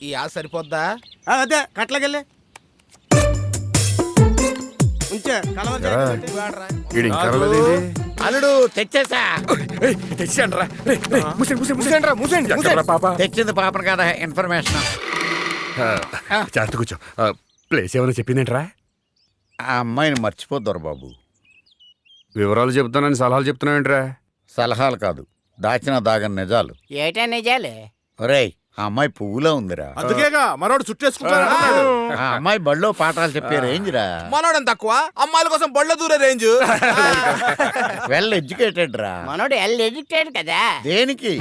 ఈ ఆశ సరిపోద్దా? అదే కట్లకెళ్ళి ఉంచే అల్లుడు తెచ్చేసా. తెచ్చింది పాపను కదా, ఇన్ఫర్మేషన్. చేత కూర్చో. ప్లేస్ ఏమైనా చెప్పిందేంట్రా? ఆ అమ్మాయిని మర్చిపోద్దారు బాబు. వివరాలు చెప్తానని సలహాలు చెప్తున్నావేంట్రా? సలహాలు కాదు, దాచిన దాగని నిజాలు. ఏటా నిజాలే? ఒరేయ్, ఆ అమ్మాయి పువ్వులో ఉందిరా. అందుకేగా మనోడు చుట్టేసుకుంటాడు. ఆ అమ్మాయి బడిలో పాఠాలు చెప్పే రేంజ్ రా. మనోడం తక్కువ, అమ్మాయిల కోసం బళ్ళ దూరే రేంజ్. వెల్ ఎడ్యుకేటెడ్ రా. మనోడు ఎడ్యుకేటెడ్ కదా. దేనికి?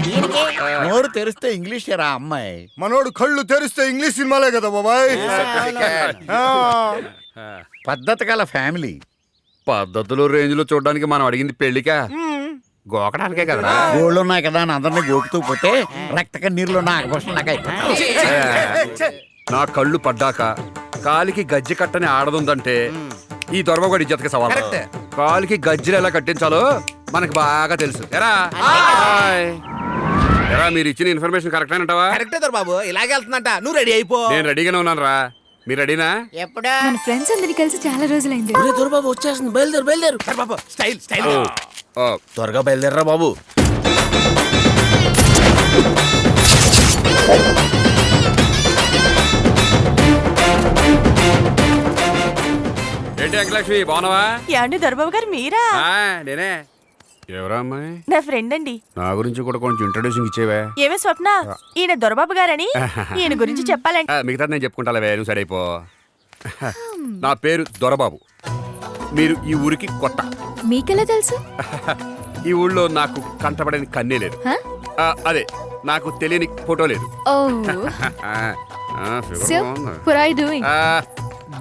నోరు తెరిస్తే ఇంగ్లీష్ రా అమ్మాయి. మనోడు కళ్ళు తెరిస్తే ఇంగ్లీష్ సినిమాలే కదా బాబాయ్. పద్ధతి గల ఫ్యామిలీ. పద్ధతులు రేంజ్లో చూడడానికి మనం అడిగింది పెళ్లికా, గోకడానికే కదరా. గోళ్ళు ఉన్నాయి కదా అని అందరినీ గోకుతూ పోతే రక్త కన్నీరులో నా ఆకర్షణ నాకైతే. నా కళ్ళు పడ్డాక కాలికి గజ్జి కట్టని ఆడదుందంటే ఈ దొరబగడి ఇజ్జతకి సవాల్. కాలికి గజ్జలు ఎలా కట్టించాలో మనకి బాగా తెలుసు. ఎరా ఎరా, మీరు ఇచ్చిన ఇన్ఫర్మేషన్ కరెక్ట్ అంటావా? కరెక్టే బాబు, ఇలాగే వెళ్తుందంట. నువ్వు రెడీ అయిపో. నేను రెడీగానే ఉన్నాను రా. మీరు రెడీనా? ఎప్పుడా? మన ఫ్రెండ్స్ అందరినీ కలిసి చాలా రోజులైంది. దొరబాబు వచ్చేస్తుంది, బయలుదేరు. బాబు స్టైల్ స్టైల్. త్వరగా బయలుదేరరా బాబు. ఏంటి అంకలక్ష్మి, బాగున్నావా? యాండి దొరబాబు గారు మీరా? నేనే. ఎవరా అమ్మాయి? నా ఫ్రెండ్ అండి. నా గురించి కూడా కొంచెం ఇంట్రొడ్యూసింగ్ ఇచ్చేవే. ఏమే స్వప్న, ఈయన దొరబాబు గారని. ఈయన గురించి చెప్పాలంటే మిగతా నేను చెప్పుకుంటావే, నువ్వు సరైపో. నా పేరు దొరబాబు. మీరు ఈ ఊరికి కొత్త. మీకెలా తెలుసు? ఈ ఊళ్ళో నాకు కంటపడని కన్నే లేదు. అదే, నాకు తెలియని ఫోటో లేదు. Oh so what are you doing?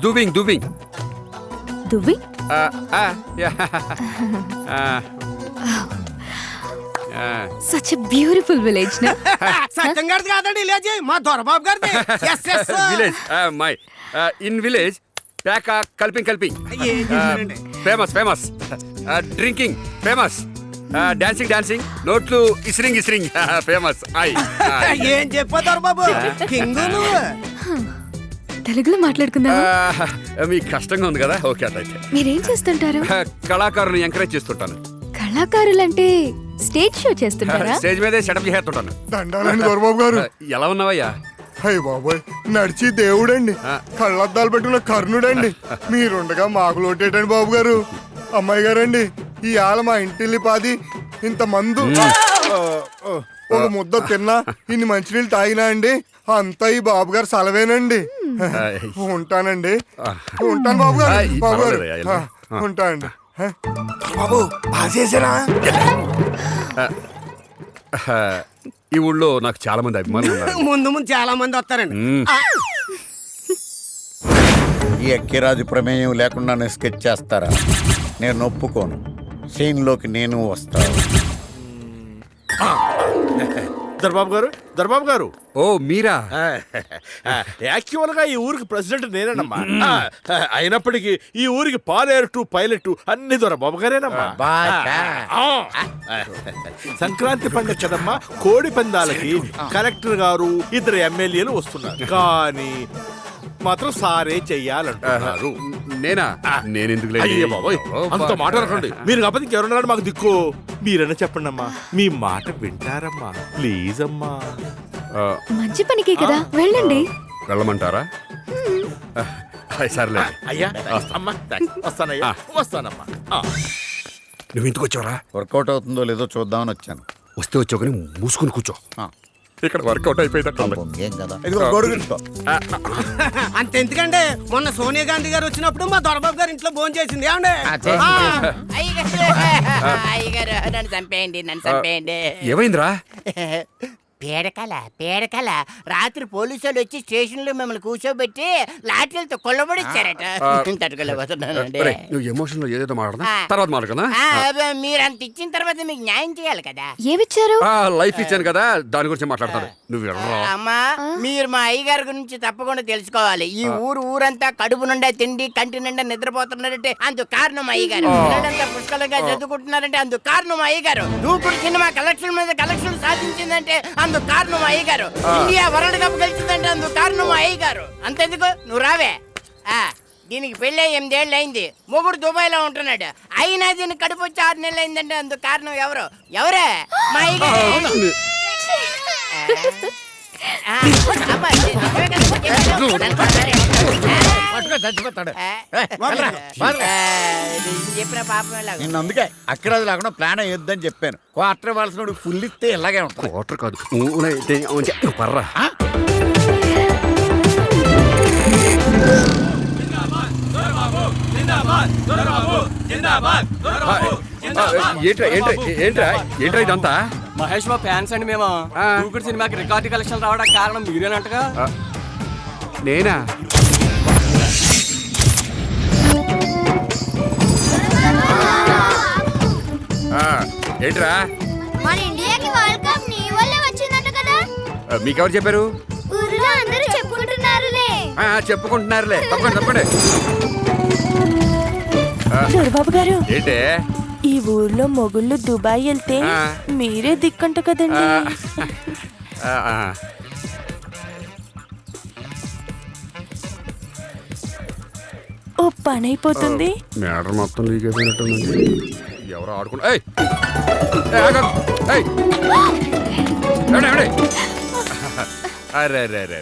Doing doing Doing? Such a beautiful village, no? Satyam గారిది కాదండి విలేజ్, మా దొరబాబు గారిది. విలేజ్ మై ఇన్ విలేజ్ ప్యాక కల్పింగ్ కల్పింగ్ famous famous drinking famous dancing dancing నోట్లు ఇస్రింగ్ ఇస్రింగ్ ఫేమస్. ఏం చెప్పా దొరబాబు, కింగ్ నువ్వు. తెలుగులో మాట్లాడుకుందాం. మీకు కష్టంగా ఉంది కదా? ఓకే, అట్లయితే. మీరేం చేస్తుంటారు? కళాకారుని ఎంకరేజ్ చేస్తుంటాను. కళాకారులంటే స్టేజ్ షో చేస్తుంటారా? స్టేజ్ మీదే సెటప్ చేస్తుంటాను. దండాలండి దొరబాబు గారు. ఎలా ఉన్నావయ్యా? అయ్య బాబోయ్, నడిచి దేవుడండి, కళ్ళద్దాలు పెట్టుకున్న కర్ణుడండి. మీరుండగా మాకు లోటేటండి బాబు గారు. అమ్మాయి గారండి, ఈ ఆల మా ఇంటిల్లి పాది ఇంత మందు ఒక ముద్ద తిన్నా, ఇన్ని మంచినీళ్ళు తాగినా అండి, అంతా ఈ బాబు గారు సలవేనండి. ఉంటానండి, ఉంటాను బాబు గారు. బాబు గారు ఉంటానండి. బాబు బాగా చేసారా? ఈ ఊళ్ళో నాకు చాలా మంది అభిమానులు ఉన్నారు. ముందు ముందు చాలా మంది వస్తారండి. ఈ అక్కిరాజు ప్రమేయం లేకుండా స్కెచ్ చేస్తారా? నేను ఒప్పుకోను. సీన్లోకి నేను వస్తాను. దొరబాబు గారు. ఓ మీరా? యాక్చువల్ గా ఈ ఊరికి ప్రెసిడెంట్ నేనేనమ్మా. అయినప్పటికీ ఈ ఊరికి పాలేరు పైలట్ అన్ని దొరబాబు గారేనమ్మా. సంక్రాంతి పండుగ కదమ్మా, కోడి పందాలకి కలెక్టర్ గారు, ఇద్దరు ఎమ్మెల్యేలు వస్తున్నారు. కానీ మాత్రం సారే చెయ్యాలంటున్నారు. నేనా? నేనెందుకు అయ్యే బాబోయ్, అంత మాట అనకండి. మీరు కాకపోతే ఇంకెవరున్నాడు మాకు దిక్కు? మీరన్నా చెప్పండి అమ్మా, మీ మాట వింటారమ్మా, ప్లీజ్ అమ్మా. మంచి పనికే కదా, వెళ్ళండి. వెళ్ళమంటారా? సర్లే. అయ్యా అమ్మా, వస్తానయ్యా, వస్తానమ్మా. నువ్వు ఇంటికి వచ్చావరా? వర్కౌట్ అవుతుందో లేదో చూద్దామని వచ్చాను. వస్తే వచ్చావు కానీ మూసుకుని కూర్చో. ఇక్కడ వర్కౌట్ అయిపోయిందట. ఏం కదా? అంతెందుకండి, మొన్న సోనియా గాంధీ గారు వచ్చినప్పుడు మా దొరబాబు గారు ఇంట్లో భోజనం చేసింది. ఏమండి అయ్యగారు, నన్ను చంపేయండి. ఏమైందిరా? పేడకల రాత్రి పోలీసు వాళ్ళు వచ్చి స్టేషన్ లో మిమ్మల్ని కూర్చోబెట్టి లాఠీలతో కొల్లబడిచ్చారట. తట్టుకోలేకపోతున్నానండి. నువ్వు ఎమోషన్ లో ఏదేదో మాట్లాడదా, తర్వాత మాట్లాడదా? మీరు అంత ఇచ్చిన తర్వాత మీకు న్యాయం చేయాలి కదా. ఏమిచ్చారు? లైఫ్ ఇచ్చాను కదా, దాని గురించి మాట్లాడతాను. నువ్వు అమ్మా, మీరు మా అయ్యగారి గురించి తప్పకుండా తెలుసుకోవాలి. ఈ ఊరంతా కడుపు నిండా తిండి, కంటి నిండా నిద్రపోతున్నారంటే అందుకు కారణం అయ్యగారు. పిల్లలంతా పుష్కలంగా చదువుకుంటున్నారంటే అందుకు కారణం అయ్యగారు. దూకుడు సినిమా కలెక్షన్ మీద కలెక్షన్ సాధించిందంటే అందుకు కారణం మా అయ్యగారు. ఇండియా వరల్డ్ కప్ గెలిచిందంటే అందుకు కారణం మా అయ్యగారు. అంతెందుకు నువ్వు రావే. దీనికి పెళ్ళి 8 ఏళ్ళు అయింది. మొగుడు దుబాయ్ లో ఉంటున్నాడు. అయినా దీనికి కడుపు వచ్చి 6 నెలలు అయిందంటే అందుకు కారణం ఎవరే? మా అయ్యగారు. చెప్పిన పాపం నిన్ను అందుకే అక్కరాజు లేకుండా ప్లాన్ అయ్యొద్దని చెప్పాను. క్వార్టర్ ఇవ్వాల్సిన ఫుల్ ఇస్తే ఇలాగే ఉంటుంది. వాటర్ కాదు పర్రా. ఏంట్రా ఇదంతా? మహేష్ బాబు ఫ్యాన్స్ అండి మేము. దూకుడు సినిమాకి రికార్డు కలెక్షన్ రావడానికి కారణం మీరేనంటగా. నేనా? ఏంట్రా మన ఇండియాకి వరల్డ్ కప్ నీ వల్లే వచ్చిందంట కదా. మీకెవరు చెప్పారు? ఊరిలో అందరూ చెప్పుకుంటున్నారులే. చెప్పుకుంటున్నారులే. తప్పండి. దొరబాబు గారు, ఏంటే ఈ ఊర్లో మొగుళ్ళు దుబాయ్ వెళ్తే మీరే దిక్కంట కదండి. ఓ పని అయిపోతుంది. మేటర్ మొత్తం లీకేసినట్టు ఎవరు ఆడుకుంటా? అరే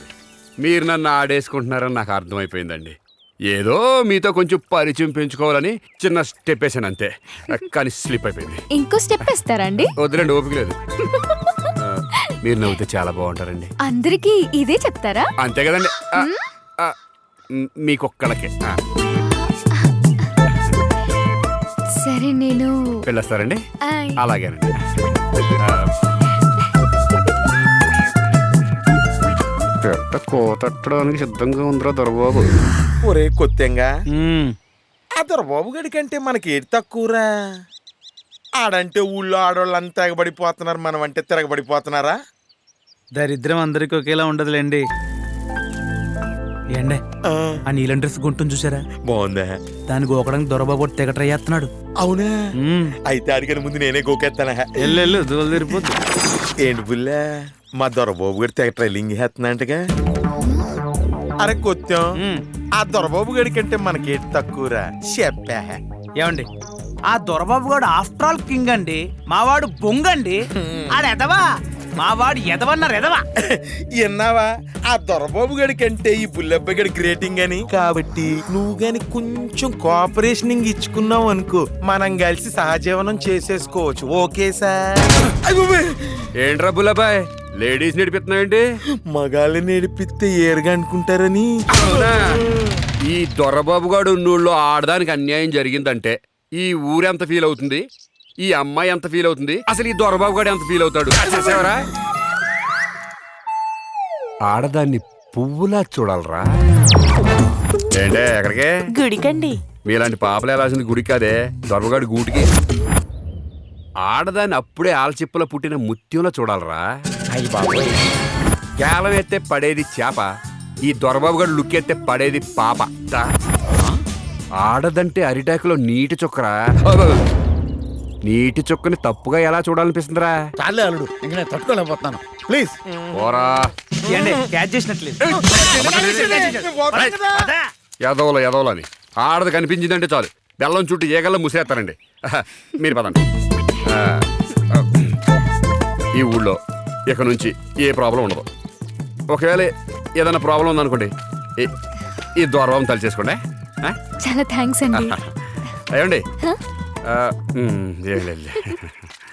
మీరు నన్ను ఆడేసుకుంటున్నారని నాకు అర్థమైపోయిందండి. ఏదో మీతో కొంచెం పరిచయం పెంచుకోవాలని చిన్న స్టెప్ వేసాను అంతే. కానీ స్లిప్ అయిపోయింది. ఇంకో స్టెప్ వేస్తారా అండి? వద్దులేండి, ఓపిక లేదు. మీరు నవ్వుతే చాలా బాగుంటారండి. అందరికీ ఇదే చెప్తారా? అంతే కదండి. మీకొక్కళ్ళకే. సరే నేను వెళ్ళొస్తారండి. ఆయ్. అలాగేనండి. పెట్ట కోతట్టడానికి సిద్ధంగా ఉందిరా దొరబాబు. ఒరే కొత్తెంగా, ఆ దొరబాబు గడి కంటే మనకి ఏది తక్కువరా? ఆడంటే ఊళ్ళో ఆడవాళ్ళంతా ఎగబడిపోతున్నారు, మనం అంటే తిరగబడిపోతున్నారా? దరిద్రం అందరికి ఒకేలా ఉండదులేండి. ఏండే ఆ నీలం డ్రెస్ గుంటుంది చూసారా? బాగుందా? దాన్ని గోకడానికి దొరబాబు తెగ ట్రై చేస్తున్నాడు. అవునా? అయితే అడిగిన ముందు నేనే గోకెత్తానా? ఎల్లెళ్ళు దూలు తిరిపోద్దు. ఏంటి బుల్లా, మా దొరబాబు గడి తెగ ట్రైలింగ్ చేస్తున్నట్టుగా? అరే కొత్తం, ఆ దొరబాబు గడి కంటే మనకేటి తక్కువరా? చెప్పా. ఏమండి, ఆ దొరబాబు గారు ఆఫ్టర్ ఆల్ కింగ్ అండి. మావాడు బొంగండి. ఆడెదవా, మావాడు ఎదవన్నారు ఎదవా. విన్నావా? ఆ దొరబాబు గడి కంటే ఈ బుల్లెబ్బ గడి గ్రేటింగ్ అని. కాబట్టి నువ్వు గాని కొంచెం కోఆపరేషన్ ఇచ్చుకున్నావు అనుకో, మనం కలిసి సహజీవనం చేసేసుకోవచ్చు. Okay sir? ఏంట్రా బుల్లబాయ్, లేడీస్ నడిపిస్తున్నావేంటి? మగాళ్ళని నేర్పిస్తే ఏరుగా అనుకుంటారని. ఈ దొరబాబు గాడు ఉన్నూళ్ళో ఆడదానికి అన్యాయం జరిగిందంటే ఈ ఊరెంత ఫీల్ అవుతుంది, ఈ అమ్మాయి ఎంత ఫీల్ అవుతుంది, అసలు ఈ దొరబాబు గాడు ఎంత ఫీల్ అవుతాడు చూసావరా? ఆడదాన్ని పువ్వులా చూడాలరా. ఏంటే ఎక్కడికే? గుడికండి. మీలాంటి పాపలు వెళ్ళాల్సింది గుడికి కాదే, దొరబాబు గూటికి. ఆడదాన్ని అప్పుడే ఆల్చిప్పలో పుట్టిన ముత్యంలో చూడాలరా. అయ్యి బాబోయ్, కేలం ఎత్తే పడేది చేప, ఈ దొరబాబు గారు లుక్ ఎత్తే పడేది పాప. ఆడదంటే అరిటాకులో నీటి చుక్కరా. నీటి చుక్కని తప్పుగా ఎలా చూడాలనిపిస్తుందిరా? చాలే అల్లుడు, ఇంక నేను తట్టుకోలేకపోతున్నాను. ప్లీజ్ పోరా. క్యాచ్ చేసినట్లేదు. ఎదవలని ఆడది కనిపించిందంటే చాలు బెల్లం చుట్టూ ఏగల్లో ముసేస్తారండి. మీరు పదండి. ఈ ఊళ్ళో ఇక నుంచి ఏ ప్రాబ్లం ఉండదు. ఒకవేళ ఏదైనా ప్రాబ్లం ఉందనుకోండి, ఈ దూరం తల చేసుకోండి. చాలా థ్యాంక్స్ అండి. అయ్యండి. ఏం లేదు.